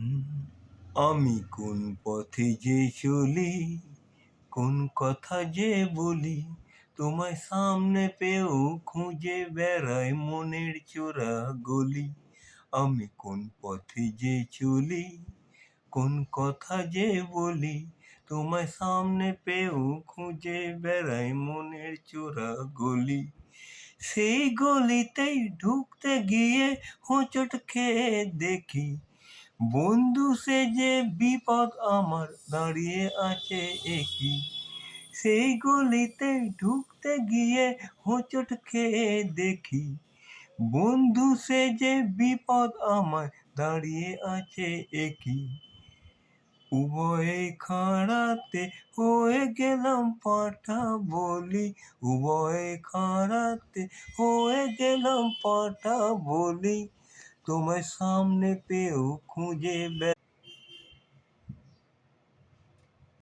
হুম, আমি কোন পথে যে চলি, কোন কথা যে বলি, তোমায় সামনে পেয়েও খুঁজে বেড়াই মনের চোরা গলি। আমি কোন পথে যে চলি, কোন কথা যে বলি, তোমায় সামনে পেয়েও খুঁজে বেড়াই মনের চোরা গলি। সেই গলিতেই ঢুকতে গিয়ে হোঁচট খেয়ে দেখি, বন্ধু সে যে বিপদ আমার দাঁড়িয়ে আছে একই। সেই গলিতে ঢুকতে গিয়ে হোঁচট খেয়ে দেখি, বন্ধু সে যে বিপদ আমার দাঁড়িয়ে আছে একই। উভয়ে খাড়াতে হয়ে গেলাম পাঁঠা বলি, উভয়ে খাড়াতে হয়ে গেলাম পাঁঠা বলি, তোমায় সামনে পেয়েও খুঁজে